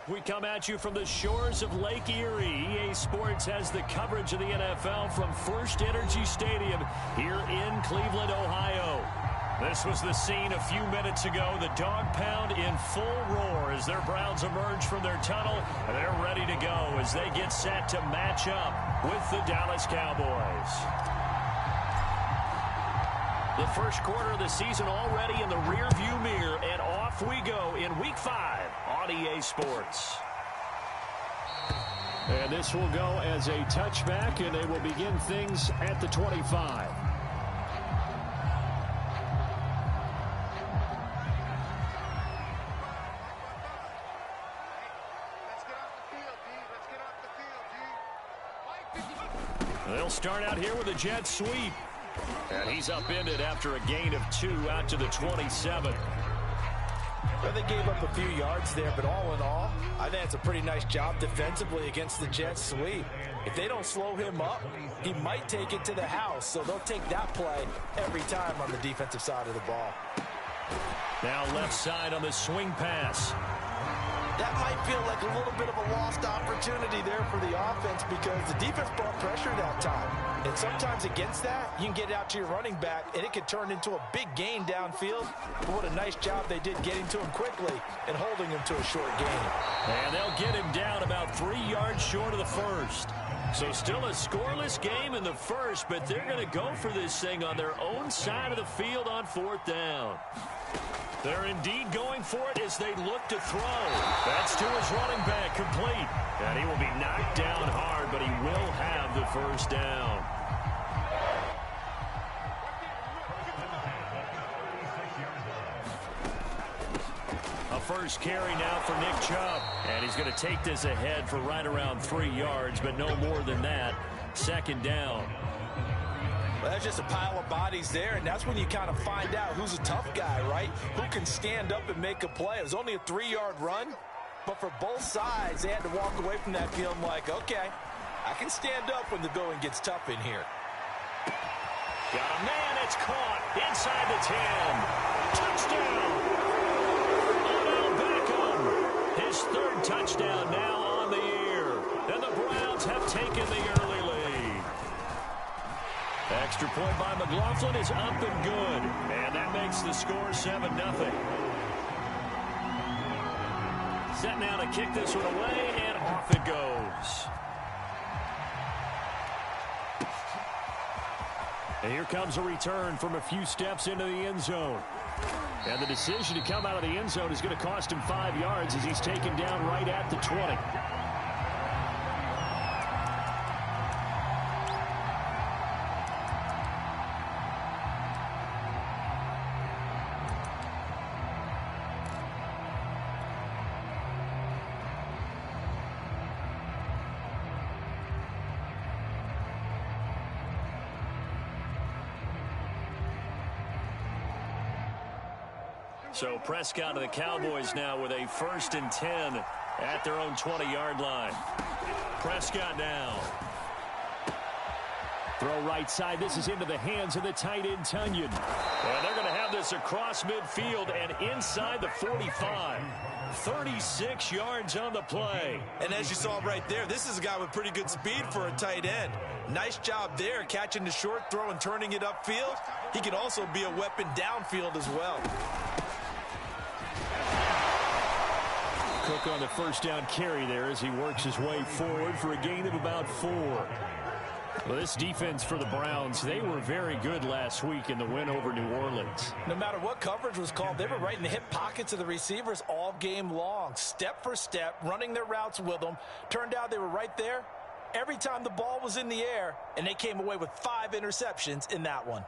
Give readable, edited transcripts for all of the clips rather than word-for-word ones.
We come at you from the shores of Lake Erie. EA Sports has the coverage of the NFL from First Energy Stadium here in Cleveland, Ohio. This was the scene a few minutes ago. The dog pound in full roar as their Browns emerge from their tunnel. And they're ready to go as they get set to match up with the Dallas Cowboys. The first quarter of the season already in the rearview mirror, and off we go in Week 5 on EA Sports. And this will go as a touchback, and they will begin things at the 25. They'll start out here with a jet sweep. And he's upended after a gain of 2 out to the 27. Well, they gave up a few yards there, but all in all, I think it's a pretty nice job defensively against the jet sweep. If they don't slow him up, he might take it to the house, so they'll take that play every time on the defensive side of the ball. Now left side on the swing pass. That might feel like a little bit of a lost opportunity there for the offense because the defense brought pressure that time. And sometimes against that, you can get out to your running back, and it could turn into a big gain downfield. But what a nice job they did getting to him quickly and holding him to a short gain. And they'll get him down about 3 yards short of the first. So still a scoreless game in the first, but they're going to go for this thing on their own side of the field on 4th down. They're indeed going for it as they look to throw. That's to his running back, complete. And he will be knocked down hard, but he will have the first down. A first carry now for Nick Chubb. And he's going to take this ahead for right around 3 yards, but no more than that. 2nd down. Well, that's just a pile of bodies there, and that's when you kind of find out who's a tough guy, right? Who can stand up and make a play. It was only a 3-yard run, but for both sides, they had to walk away from that feeling like, okay, I can stand up when the going gets tough in here. Got a man, it's caught inside the 10. Touchdown! Odell Beckham, his 3rd touchdown now on the year. And the Browns have taken the early lead. Extra point by McLaughlin is up and good. And that makes the score 7-0. Set now to kick this one away, and off it goes. And here comes a return from a few steps into the end zone. And the decision to come out of the end zone is going to cost him 5 yards as he's taken down right at the 20. So Prescott and the Cowboys now with a 1st and 10 at their own 20-yard line. Prescott now. Throw right side. This is into the hands of the tight end, Tunyon. And they're going to have this across midfield and inside the 45. 36 yards on the play. And as you saw right there, this is a guy with pretty good speed for a tight end. Nice job there, catching the short throw and turning it upfield. He can also be a weapon downfield as well. Cook on the 1st down carry there as he works his way forward for a gain of about 4. Well, this defense for the Browns, they were very good last week in the win over New Orleans. No matter what coverage was called, they were right in the hip pockets of the receivers all game long, step for step, running their routes with them. Turned out they were right there every time the ball was in the air, and they came away with 5 interceptions in that one.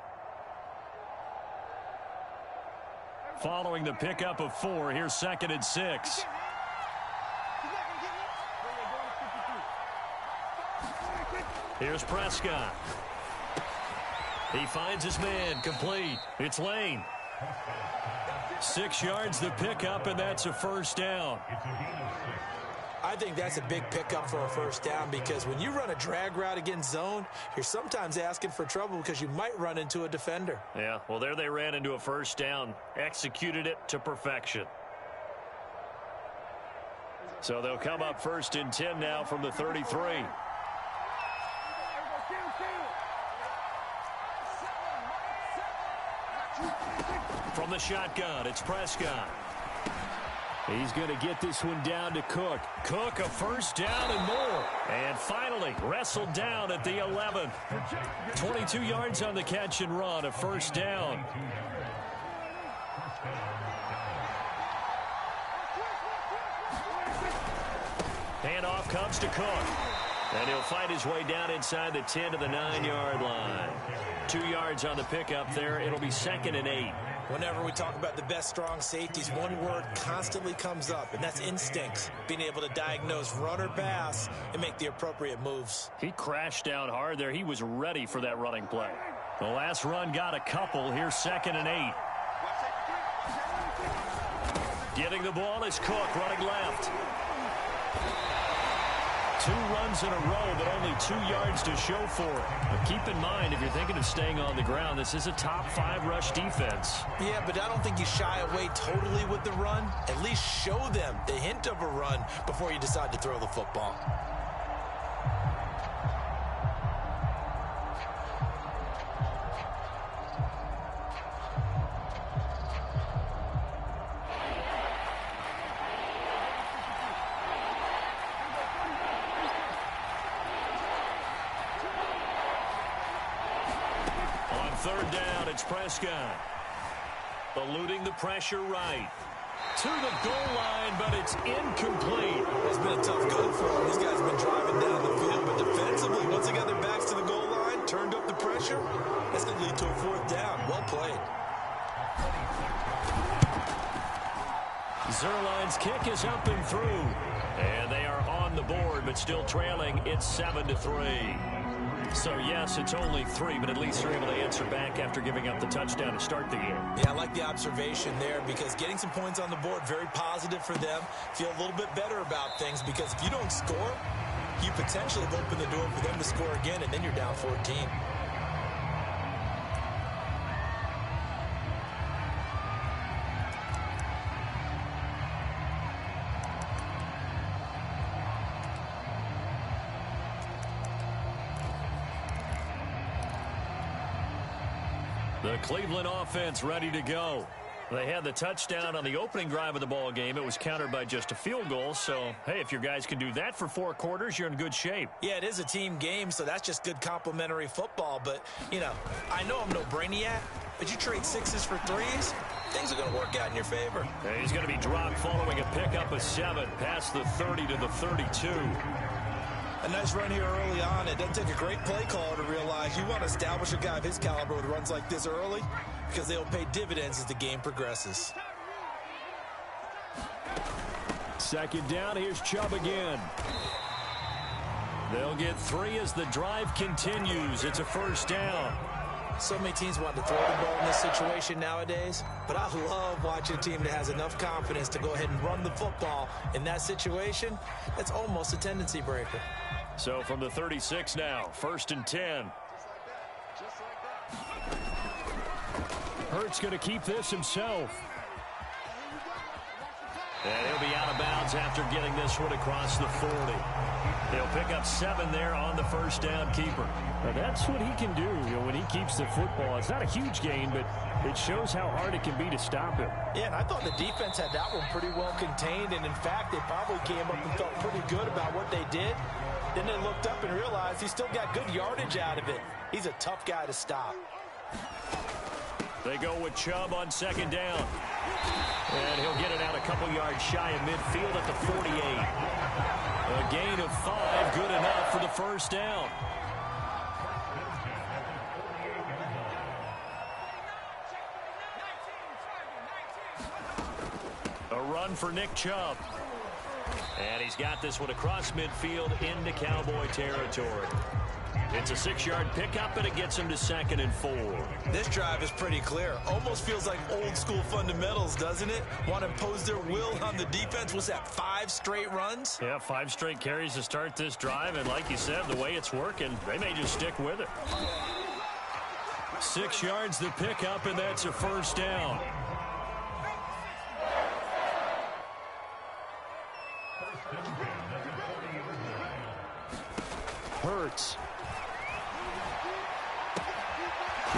Following the pickup of 4, here's 2nd and 6. Here's Prescott. He finds his man, complete. It's Lane. 6 yards the pickup, and that's a 1st down. I think that's a big pickup for a 1st down because when you run a drag route against zone, you're sometimes asking for trouble because you might run into a defender. Yeah, well, there they ran into a 1st down. Executed it to perfection. So they'll come up 1st and 10 now from the 33. From the shotgun, it's Prescott. He's going to get this one down to Cook. Cook, a first down and more. And finally, wrestled down at the 11. 22 yards on the catch and run, a first down. Handoff comes to Cook. And he'll fight his way down inside the 10 to the 9-yard line. 2 yards on the pickup there. It'll be 2nd and 8. Whenever we talk about the best strong safeties, one word constantly comes up, and that's instincts. Being able to diagnose run or pass and make the appropriate moves. He crashed down hard there. He was ready for that running play. The last run got a couple. Here's 2nd and 8. Getting the ball is Cook running left. 2 runs in a row, but only 2 yards to show for it. But keep in mind, if you're thinking of staying on the ground, this is a top 5 rush defense. Yeah, but I don't think you shy away totally with the run. At least show them the hint of a run before you decide to throw the football. Third down, it's Prescott. Eluding the pressure right. To the goal line, but it's incomplete. It's been a tough go for him. These guys have been driving down the field, but defensively, once they got their backs to the goal line, turned up the pressure, that's going to lead to a 4th down. Well played. Zerline's kick is up and through. And they are on the board, but still trailing. It's 7-3. So, yes, it's only 3, but at least they're able to answer back after giving up the touchdown to start the game. Yeah, I like the observation there because getting some points on the board, very positive for them. Feel a little bit better about things because if you don't score, you potentially have opened the door for them to score again, and then you're down 14. The Cleveland offense ready to go. They had the touchdown on the opening drive of the ball game. It was countered by just a field goal. So, hey, if your guys can do that for 4 quarters, you're in good shape. Yeah, it is a team game, so that's just good complimentary football. But, you know, I know I'm no brainiac, but you trade 6s for 3s, things are going to work out in your favor. Hey, he's going to be dropped following a pickup of 7 past the 30 to the 32. A nice run here early on. It doesn't take a great play caller to realize you want to establish a guy of his caliber with runs like this early because they'll pay dividends as the game progresses. 2nd down, here's Chubb again. They'll get 3 as the drive continues. It's a first down. So many teams want to throw the ball in this situation nowadays, but I love watching a team that has enough confidence to go ahead and run the football in that situation. That's almost a tendency breaker. So from the 36 now, 1st and 10. Hurts going to keep this himself. And he'll be out of bounds after getting this one across the 40. They'll pick up 7 there on the first down keeper. Now that's what he can do, when he keeps the football. It's not a huge gain, but it shows how hard it can be to stop him. Yeah, and I thought the defense had that one pretty well contained, and in fact, they probably came up and felt pretty good about what they did. Then they looked up and realized he still got good yardage out of it. He's a tough guy to stop. They go with Chubb on 2nd down. And he'll get it out a couple yards shy of midfield at the 48. A gain of 5, good enough for the first down. A run for Nick Chubb. And he's got this one across midfield into Cowboy territory. It's a 6-yard pickup, and it gets him to 2nd and 4. This drive is pretty clear. Almost feels like old school fundamentals, doesn't it? Want to impose their will on the defense. Was that 5 straight runs? Yeah, 5 straight carries to start this drive, and like you said, the way it's working, they may just stick with it. 6 yards the pickup, and that's a first down.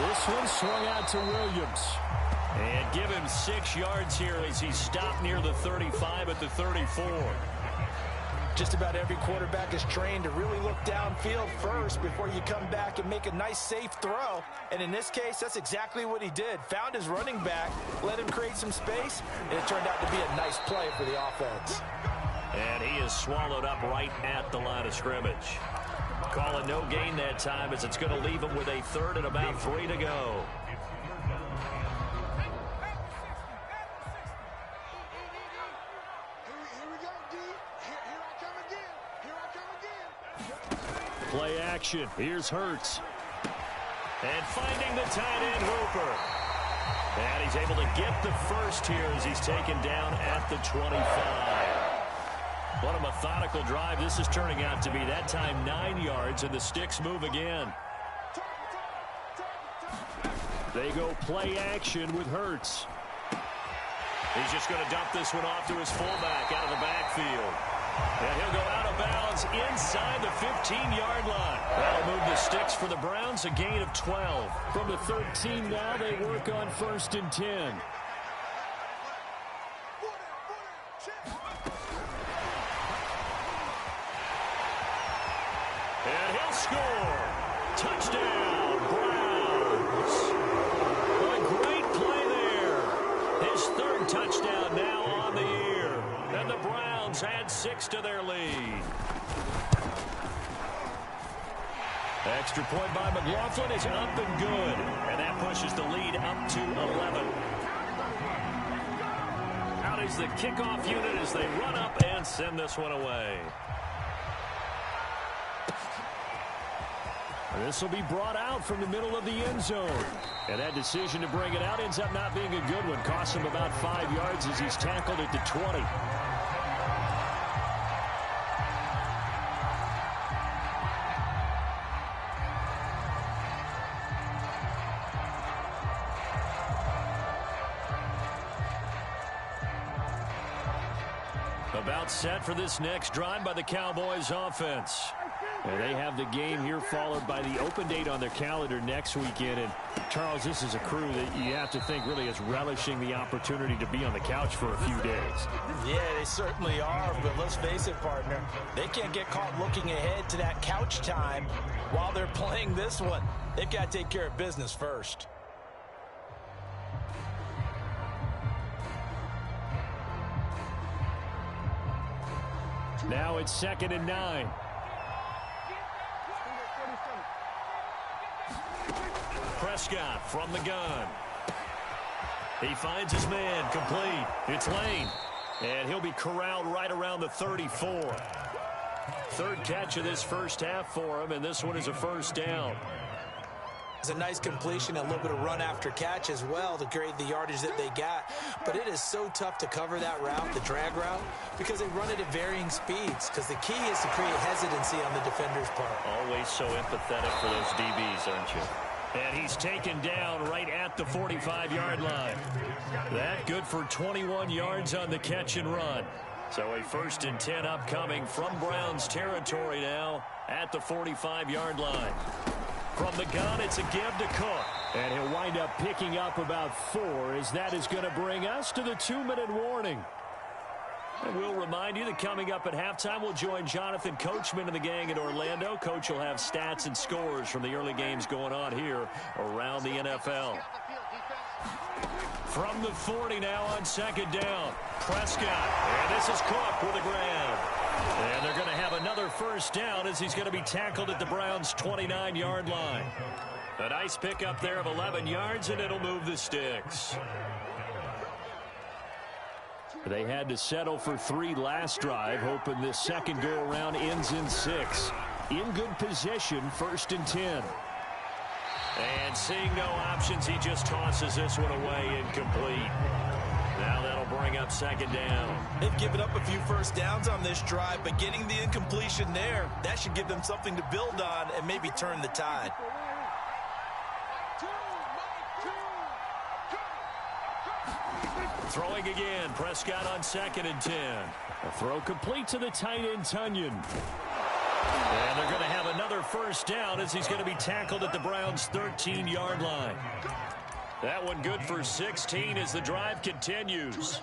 This one swung out to Williams. And give him 6 yards here as he stopped near the 35 at the 34. Just about every quarterback is trained to really look downfield first before you come back and make a nice, safe throw. And in this case, that's exactly what he did. Found his running back, let him create some space, and it turned out to be a nice play for the offense. And he is swallowed up right at the line of scrimmage. Call it no gain that time as it's going to leave him with a 3rd and about 3 to go. Play action. Here's Hurts. And finding the tight end Hooper. And he's able to get the first here as he's taken down at the 25. What a methodical drive this is turning out to be. That time 9 yards, and the sticks move again. They go play action with Hurts. He's just going to dump this one off to his fullback out of the backfield. And he'll go out of bounds inside the 15-yard line. That'll move the sticks for the Browns, a gain of 12. From the 13 now, they work on 1st and 10. And he'll score. Touchdown, Browns. What a great play there. His 3rd touchdown now on the year. And the Browns add 6 to their lead. Extra point by McLaughlin is up and good. And that pushes the lead up to 11. Out is the kickoff unit as they run up and send this one away. This will be brought out from the middle of the end zone. And that decision to bring it out ends up not being a good one. Costs him about 5 yards as he's tackled at the 20. About set for this next drive by the Cowboys offense. And they have the game here followed by the open date on their calendar next weekend. And, Charles, this is a crew that you have to think really is relishing the opportunity to be on the couch for a few days. Yeah, they certainly are, but let's face it, partner. They can't get caught looking ahead to that couch time while they're playing this one. They've got to take care of business first. Now it's 2nd and 9. Prescott from the gun. He finds his man complete. It's Lane. And he'll be corralled right around the 34. 3rd catch of this first half for him, and this one is a 1st down. It's a nice completion, a little bit of run after catch as well to grade the yardage that they got. But it is so tough to cover that route, the drag route, because they run it at varying speeds. Because the key is to create hesitancy on the defender's part. Always so empathetic for those DBs, aren't you? And he's taken down right at the 45-yard line. That good for 21 yards on the catch and run. So a 1st and 10 upcoming from Browns territory now at the 45-yard line. From the gun, it's a give to Cook. And he'll wind up picking up about 4 as that is going to bring us to the 2-minute warning. And we'll remind you that coming up at halftime, we'll join Jonathan Coachman and the gang in Orlando. Coach will have stats and scores from the early games going on here around the NFL. From the 40 now on 2nd down. Prescott. And this is Cook with a grab. And they're going to have another 1st down as he's going to be tackled at the Browns' 29-yard line. A nice pickup there of 11 yards, and it'll move the sticks. They had to settle for 3 last drive, hoping this second go-around ends in 6. In good position, 1st and 10. And seeing no options, he just tosses this one away incomplete. Now that'll bring up 2nd down. They've given up a few 1st downs on this drive, but getting the incompletion there, that should give them something to build on and maybe turn the tide. Throwing again, Prescott on 2nd and 10. A throw complete to the tight end, Tunyon. And they're going to have another first down as he's going to be tackled at the Browns' 13-yard line. That one good for 16 as the drive continues.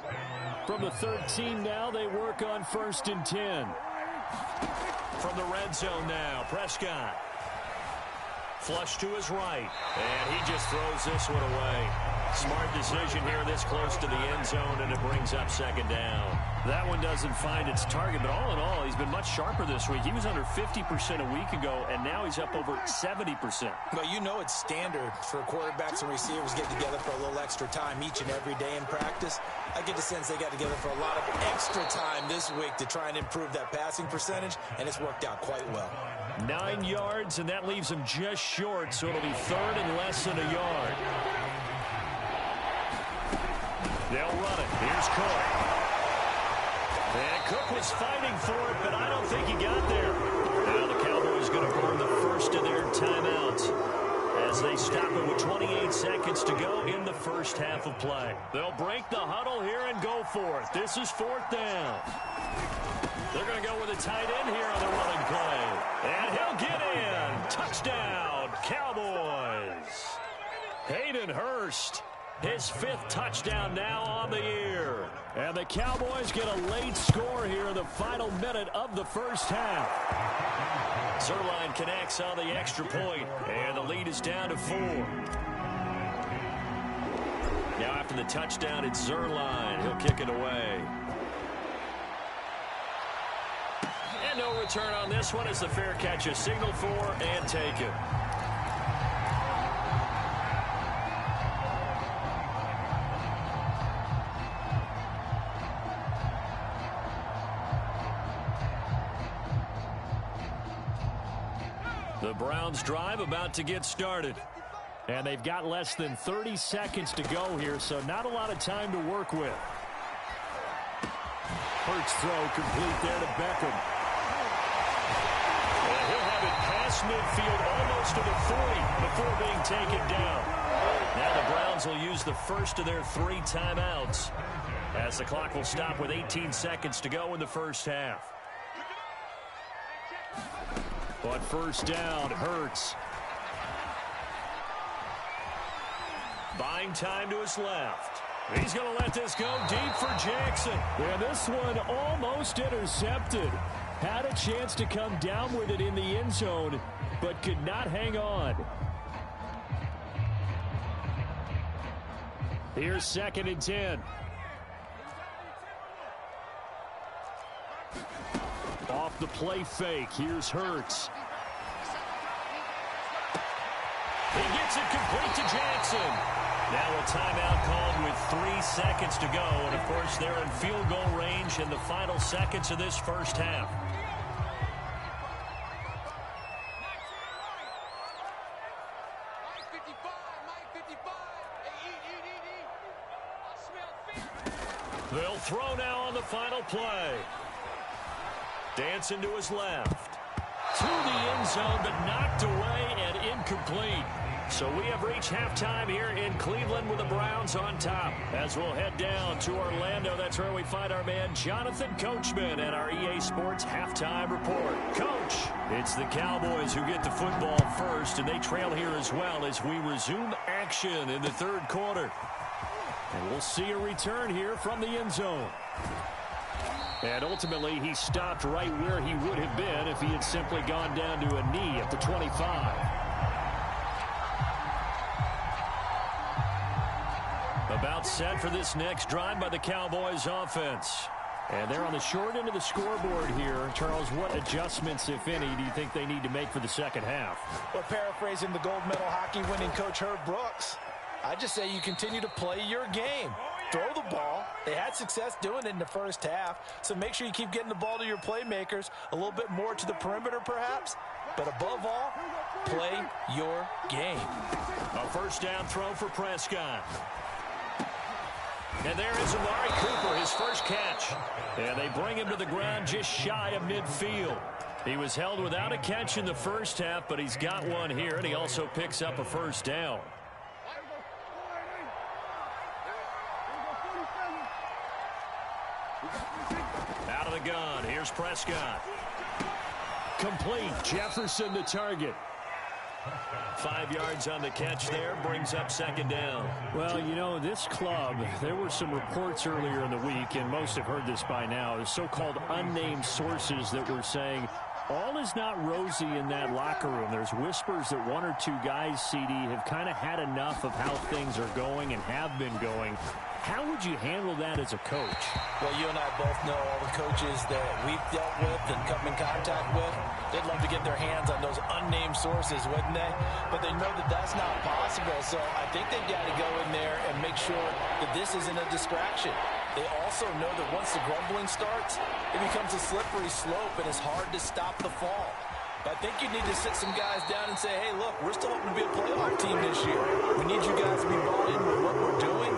From the 13 now, they work on 1st and 10. From the red zone now, Prescott. Flush to his right, and he just throws this one away. Smart decision here this close to the end zone, and it brings up 2nd down. That one doesn't find its target, but all in all, he's been much sharper this week. He was under 50% a week ago, and now he's up over 70%. Well, you know it's standard for quarterbacks and receivers get together for a little extra time each and every day in practice. I get the sense they got together for a lot of extra time this week to try and improve that passing percentage, and it's worked out quite well. 9 yards, and that leaves him just short, so it'll be 3rd and less than a yard. They'll run it. Here's Cook. And Cook was fighting for it, but I don't think he got there. Now the Cowboys going to burn the first of their timeouts as they stop it with 28 seconds to go in the first half of play. They'll break the huddle here and go for it. This is 4th down. They're going to go with a tight end here on the running play. And he'll get in. Touchdown, Cowboys. Hayden Hurst. His 5th touchdown now on the year. And the Cowboys get a late score here in the final minute of the first half. Zerline connects on the extra point, and the lead is down to 4. Now after the touchdown, it's Zerline. He'll kick it away. And no return on this one as the fair catch is signaled for and taken. The Browns drive about to get started. And they've got less than 30 seconds to go here, so not a lot of time to work with. Hurts throw complete there to Beckham. And he'll have it past midfield almost to the 40 before being taken down. Now the Browns will use the first of their 3 timeouts as the clock will stop with 18 seconds to go in the first half. On 1st down, Hurts. Buying time to his left. He's going to let this go deep for Jackson. And this one almost intercepted. Had a chance to come down with it in the end zone, but could not hang on. Here's 2nd and 10. Off the play fake, here's Hurts. He gets it complete to Jackson. Now a timeout called with 3 seconds to go. And, of course, they're in field goal range in the final seconds of this first half. They'll throw now on the final play. Dancing to his left. To the end zone, but knocked away and incomplete. So we have reached halftime here in Cleveland with the Browns on top. As we'll head down to Orlando, that's where we find our man Jonathan Coachman and our EA Sports Halftime Report. Coach, it's the Cowboys who get the football first, and they trail here as well as we resume action in the 3rd quarter. And we'll see a return here from the end zone. And ultimately, he stopped right where he would have been if he had simply gone down to a knee at the 25. About set for this next drive by the Cowboys offense. And they're on the short end of the scoreboard here. Charles, what adjustments, if any, do you think they need to make for the second half? Well, paraphrasing the gold medal hockey winning coach Herb Brooks, I just say you continue to play your game. Throw the ball. They had success doing it in the first half, so make sure you keep getting the ball to your playmakers, a little bit more to the perimeter perhaps, but above all, play your game. A first down throw for Prescott. And there is Amari Cooper, his first catch. And they bring him to the ground just shy of midfield. He was held without a catch in the first half, but he's got one here, and he also picks up a first down. Out of the gun, here's Prescott. Complete. Jefferson the target. 5 yards on the catch there, brings up second down. Well, you know, this club, there were some reports earlier in the week, and most have heard this by now, the so-called unnamed sources that were saying all is not rosy in that locker room. There's whispers that one or two guys, CD, have kind of had enough of how things are going and have been going. How would you handle that as a coach? Well, you and I both know all the coaches that we've dealt with and come in contact with. They'd love to get their hands on those unnamed sources, wouldn't they? But they know that that's not possible, so I think they've got to go in there and make sure that this isn't a distraction. They also know that once the grumbling starts, it becomes a slippery slope, and it's hard to stop the fall. But I think you need to sit some guys down and say, hey, look, we're still hoping to be a playoff team this year. We need you guys to be bought in with what we're doing.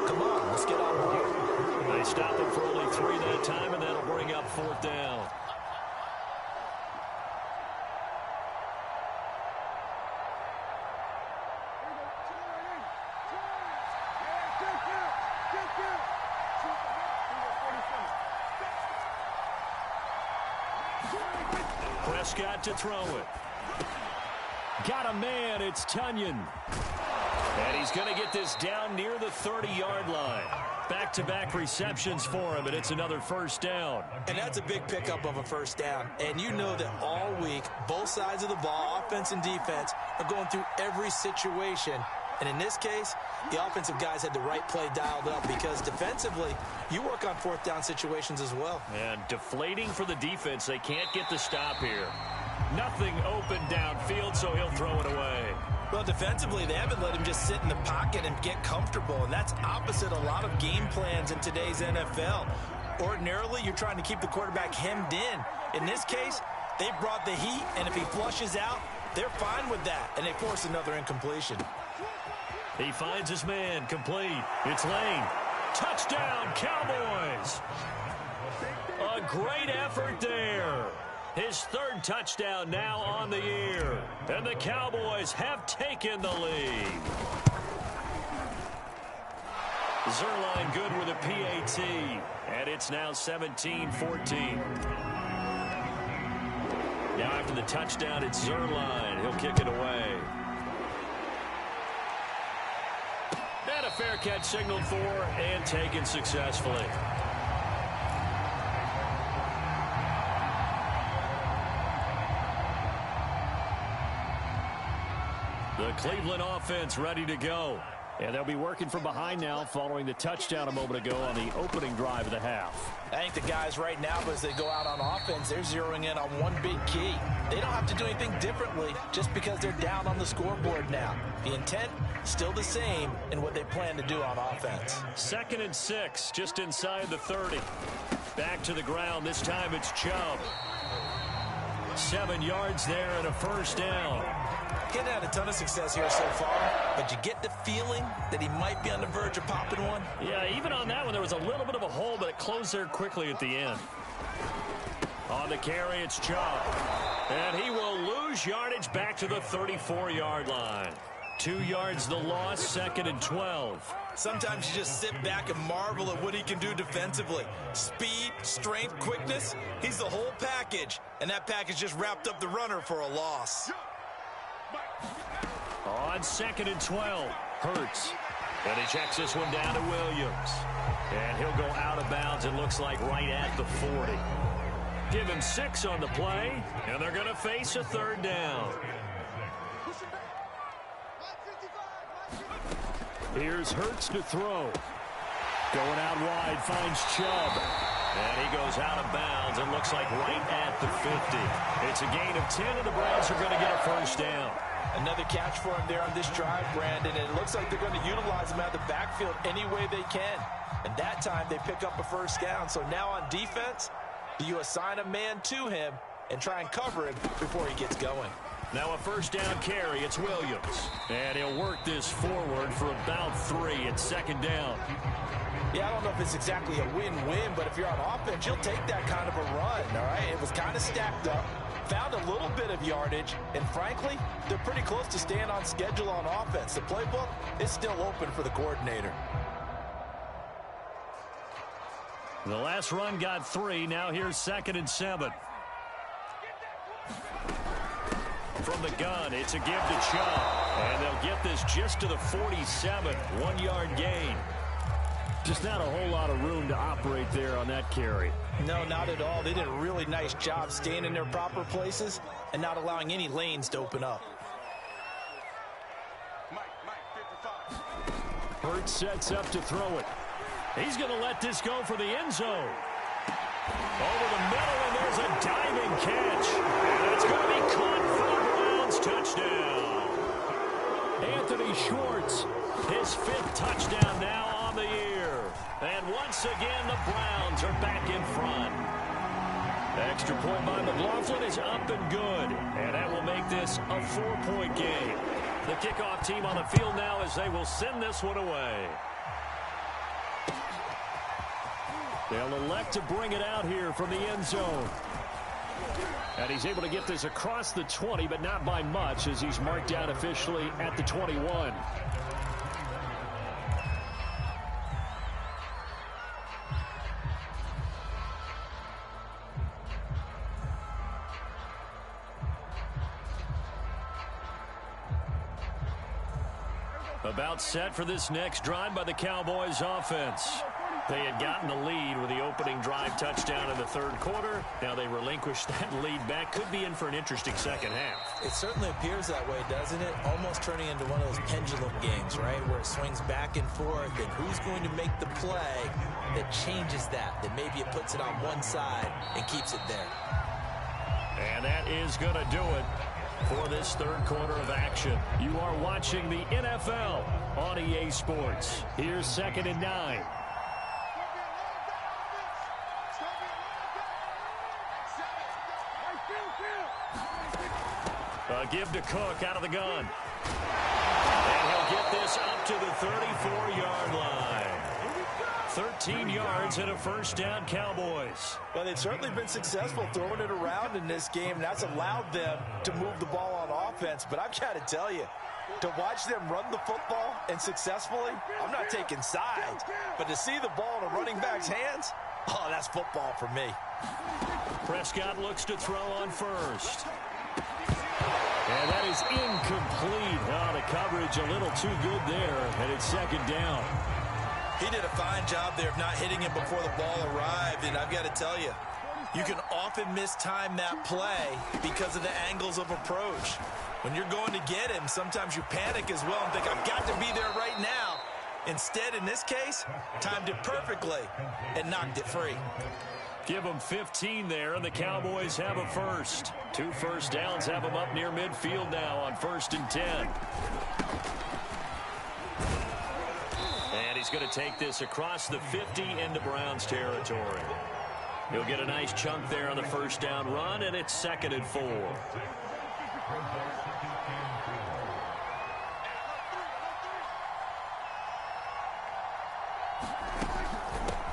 Come on, let's get on board. They stop him for only 3 that time, and that'll bring up fourth down. Prescott to throw it. Got a man. It's Tunyon. And he's going to get this down near the 30-yard line. Back-to-back receptions for him, and it's another first down. And that's a big pickup of a first down. And you know that all week, both sides of the ball, offense and defense, are going through every situation. And in this case, the offensive guys had the right play dialed up because defensively, you work on fourth down situations as well. And deflating for the defense. They can't get the stop here. Nothing open downfield, so he'll throw it away. Well, defensively, they haven't let him just sit in the pocket and get comfortable, and that's opposite a lot of game plans in today's NFL. Ordinarily, you're trying to keep the quarterback hemmed in. In this case, they brought the heat, and if he flushes out, they're fine with that, and they force another incompletion. He finds his man, complete. It's Lane. Touchdown, Cowboys! A great effort there. His third touchdown now on the year. And the Cowboys have taken the lead. Zerline good with a PAT. And it's now 17-14. Now after the touchdown, it's Zerline. He'll kick it away. And a fair catch signaled for and taken successfully. The Cleveland offense ready to go. And they'll be working from behind now following the touchdown a moment ago on the opening drive of the half. I think the guys right now, as they go out on offense, they're zeroing in on one big key. They don't have to do anything differently just because they're down on the scoreboard now. The intent, still the same in what they plan to do on offense. 2nd and 6, just inside the 30. Back to the ground. This time it's Chubb. 7 yards there and a first down. Getting had a ton of success here so far, but you get the feeling that he might be on the verge of popping one. Yeah, even on that one, there was a little bit of a hole, but it closed there quickly at the end. On the carry, it's Chubb. And he will lose yardage back to the 34-yard line. 2 yards the loss, 2nd and 12. Sometimes you just sit back and marvel at what he can do defensively. Speed, strength, quickness, he's the whole package. And that package just wrapped up the runner for a loss. On 2nd and 12, Hurts. And he checks this one down to Williams. And he'll go out of bounds, it looks like right at the 40. Give him 6 on the play, and they're going to face a third down. Here's Hurts to throw. Going out wide, finds Chubb. And he goes out of bounds, it looks like right at the 50. It's a gain of 10, and the Browns are going to get a first down. Another catch for him there on this drive, Brandon, and it looks like they're going to utilize him out of the backfield any way they can. And that time they pick up a first down. So now on defense, you assign a man to him and try and cover him before he gets going. Now a first down carry, it's Williams. And he'll work this forward for about 3 at 2nd down. Yeah, I don't know if it's exactly a win-win, but if you're on offense, you'll take that kind of a run, all right? It was kind of stacked up. Found a little bit of yardage, and frankly, they're pretty close to staying on schedule on offense. The playbook is still open for the coordinator. The last run got 3. Now here's 2nd and 7. From the gun, it's a give to Chubb. And they'll get this just to the 47. 1-yard gain. Just not a whole lot of room to operate there on that carry. No, not at all. They did a really nice job staying in their proper places and not allowing any lanes to open up. Hurts sets up to throw it. He's going to let this go for the end zone. Over the middle, and there's a diving catch. And it's going to be caught for the Browns. Touchdown. Anthony Schwartz, his 5th touchdown now on the year. And once again, the Browns are back in front. Extra point by McLaughlin is up and good. And that will make this a 4-point game. The kickoff team on the field now as they will send this one away. They'll elect to bring it out here from the end zone. And he's able to get this across the 20, but not by much, as he's marked down officially at the 21. About set for this next drive by the Cowboys offense. They had gotten the lead with the opening drive touchdown in the 3rd quarter. Now they relinquished that lead back. Could be in for an interesting second half. It certainly appears that way, doesn't it? Almost turning into one of those pendulum games, right? Where it swings back and forth, and who's going to make the play that changes that? That maybe it puts it on one side and keeps it there. And that is going to do it for this 3rd quarter of action. You are watching the NFL on EA Sports. Here's 2nd and 9. Give to Cook out of the gun. And he'll get this up to the 34-yard line. 13 yards and a 1st down, Cowboys. Well, they've certainly been successful throwing it around in this game, and that's allowed them to move the ball on offense. But I've got to tell you, to watch them run the football and successfully, I'm not taking sides, but to see the ball in a running back's hands, oh, that's football for me. Prescott looks to throw on first. And that is incomplete. Oh, the coverage a little too good there, and it's 2nd down. He did a fine job there of not hitting him before the ball arrived, and I've got to tell you, you can often mistime that play because of the angles of approach. When you're going to get him, sometimes you panic as well and think, I've got to be there right now. Instead, in this case, timed it perfectly and knocked it free. Give them 15 there, and the Cowboys have a 1st. 2 1st downs have them up near midfield now on 1st and 10. And he's going to take this across the 50 into Browns territory. He'll get a nice chunk there on the 1st down run, and it's 2nd and 4.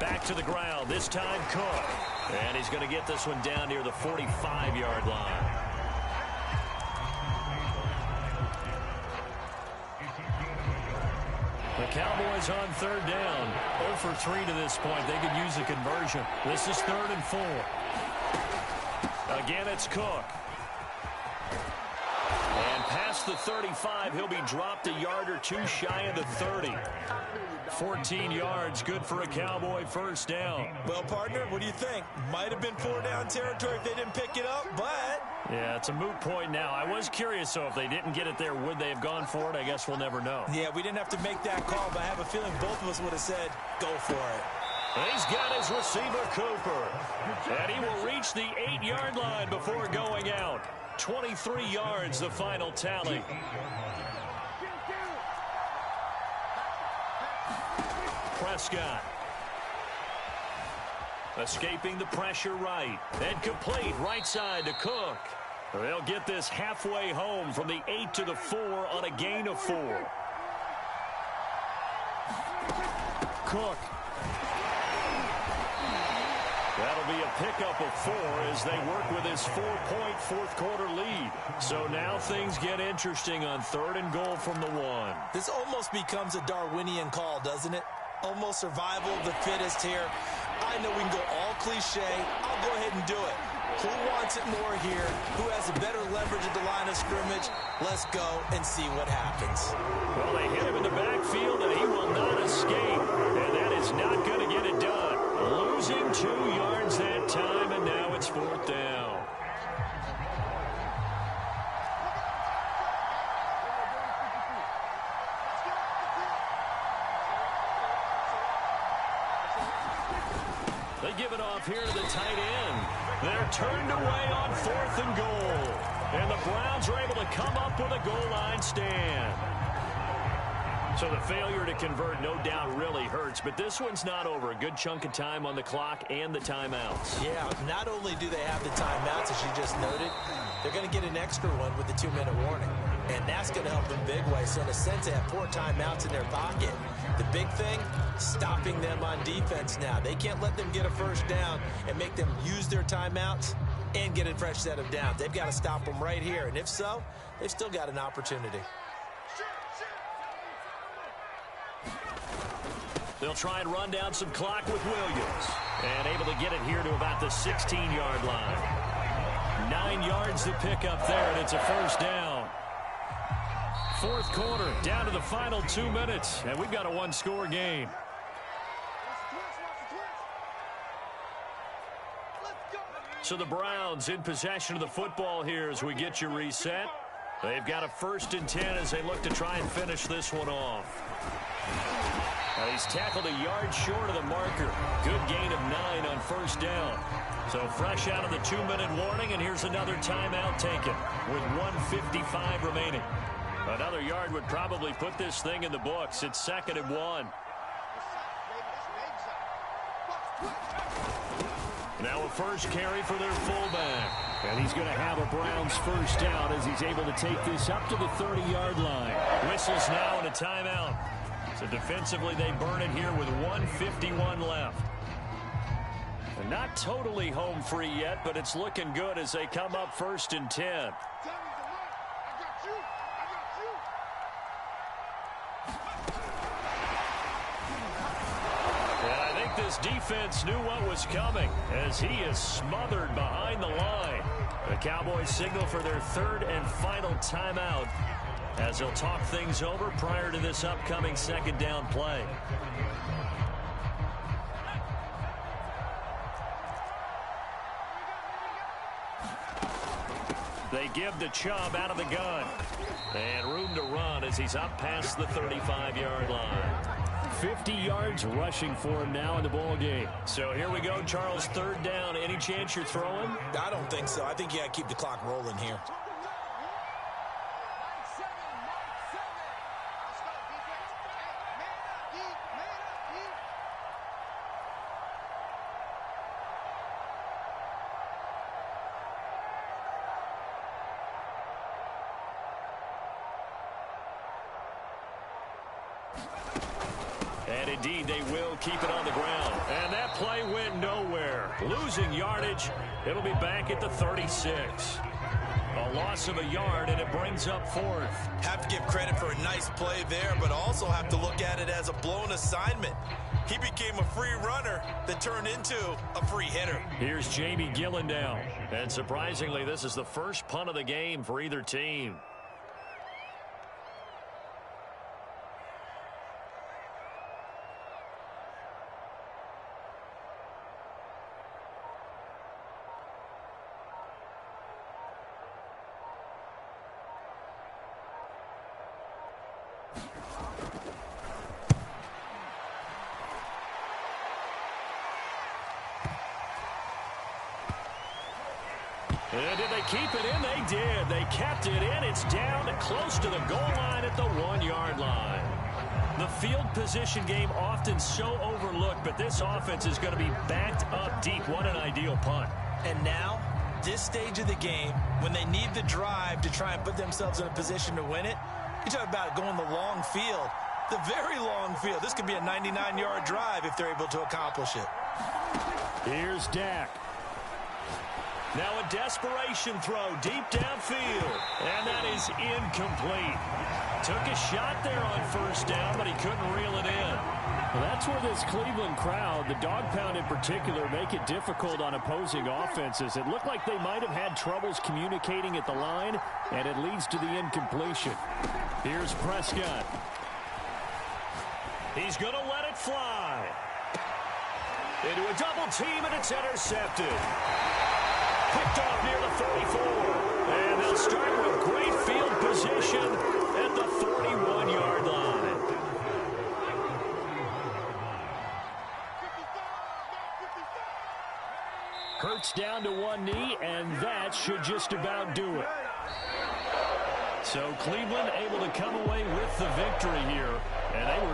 Back to the ground, this time Cook. And he's going to get this one down near the 45-yard line. The Cowboys on 3rd down. 0 for 3 to this point. They could use a conversion. This is 3rd and 4. Again, it's Cook. And past the 35, he'll be dropped a yard or two shy of the 30. 14 yards, good for a Cowboy 1st down. Well, partner, what do you think? Might have been 4-down territory if they didn't pick it up, but... Yeah, it's a moot point now. I was curious, so if they didn't get it there, would they have gone for it? I guess we'll never know. Yeah, we didn't have to make that call, but I have a feeling both of us would have said, go for it. He's got his receiver, Cooper. And he will reach the 8-yard line before going out. 23 yards, the final tally. Prescott. Escaping the pressure right. And complete right side to Cook. They'll get this halfway home from the 8 to the 4 on a gain of 4. Cook. That'll be a pickup of 4 as they work with his 4-point 4th quarter lead. So now things get interesting on 3rd and goal from the 1. This almost becomes a Darwinian call, doesn't it? Almost survival of the fittest here. I know we can go all cliche. I'll go ahead and do it. Who wants it more here? Who has a better leverage at the line of scrimmage? Let's go and see what happens. Well, they hit him in the backfield, and he will not escape. And that is not going to get it done. Losing 2 yards that time, and now it's 4th down. They give it off here to the tight end. They're turned away on 4th and goal. And the Browns are able to come up with a goal line stand. So the failure to convert no doubt really hurts, but this one's not over. A good chunk of time on the clock and the timeouts. Yeah, not only do they have the timeouts, as you just noted, they're going to get an extra one with the 2-minute warning. And that's going to help them big way. So in a sense, they have 4 timeouts in their pocket. The big thing, stopping them on defense now. They can't let them get a first down and make them use their timeouts and get a fresh set of downs. They've got to stop them right here. And if so, they've still got an opportunity. They'll try and run down some clock with Williams. And able to get it here to about the 16-yard line. 9 yards to pick up there, and it's a first down. 4th quarter, down to the final 2 minutes, and we've got a 1-score game. So the Browns in possession of the football here as we get you reset. They've got a 1st and 10 as they look to try and finish this one off. Now he's tackled a yard short of the marker. Good gain of 9 on 1st down. So fresh out of the 2-minute warning, and here's another timeout taken with 1:55 remaining. Another yard would probably put this thing in the books. It's 2nd and 1. Now a first carry for their fullback. And he's going to have a Browns first down as he's able to take this up to the 30-yard line. Whistles now and a timeout. So defensively they burn it here with 1:51 left. They're not totally home free yet, but it's looking good as they come up 1st and 10. This defense knew what was coming as he is smothered behind the line. The Cowboys signal for their 3rd and final timeout as they'll talk things over prior to this upcoming 2nd down play. They give the Chubb out of the gun. And room to run as he's up past the 35-yard line. 50 yards rushing for him now in the ball game. So here we go, Charles, 3rd down. Any chance you're throwing? I don't think so. I think you got to keep the clock rolling here. And indeed, they will keep it on the ground. And that play went nowhere. Losing yardage. It'll be back at the 36. A loss of a yard, and it brings up 4th. Have to give credit for a nice play there, but also have to look at it as a blown assignment. He became a free runner that turned into a free hitter. Here's Jamie Gillen down. And surprisingly, this is the first punt of the game for either team. And did they keep it in? They did. They kept it in. It's down close to the goal line at the 1-yard line. The field position game often so overlooked, but this offense is going to be backed up deep. What an ideal punt. And now, this stage of the game, when they need the drive to try and put themselves in a position to win it, you talk about going the long field, the very long field. This could be a 99-yard drive if they're able to accomplish it. Here's Dak. Now a desperation throw deep downfield. And that is incomplete. Took a shot there on 1st down, but he couldn't reel it in. Well, that's where this Cleveland crowd, the dog pound in particular, make it difficult on opposing offenses. It looked like they might have had troubles communicating at the line, and it leads to the incompletion. Here's Prescott. He's going to let it fly. Into a double team, and it's intercepted. Picked off near the 44. And they'll start with great field position at the 41-yard line. Hurts down to one knee, and that should just about do it. So Cleveland able to come away with the victory here, and they were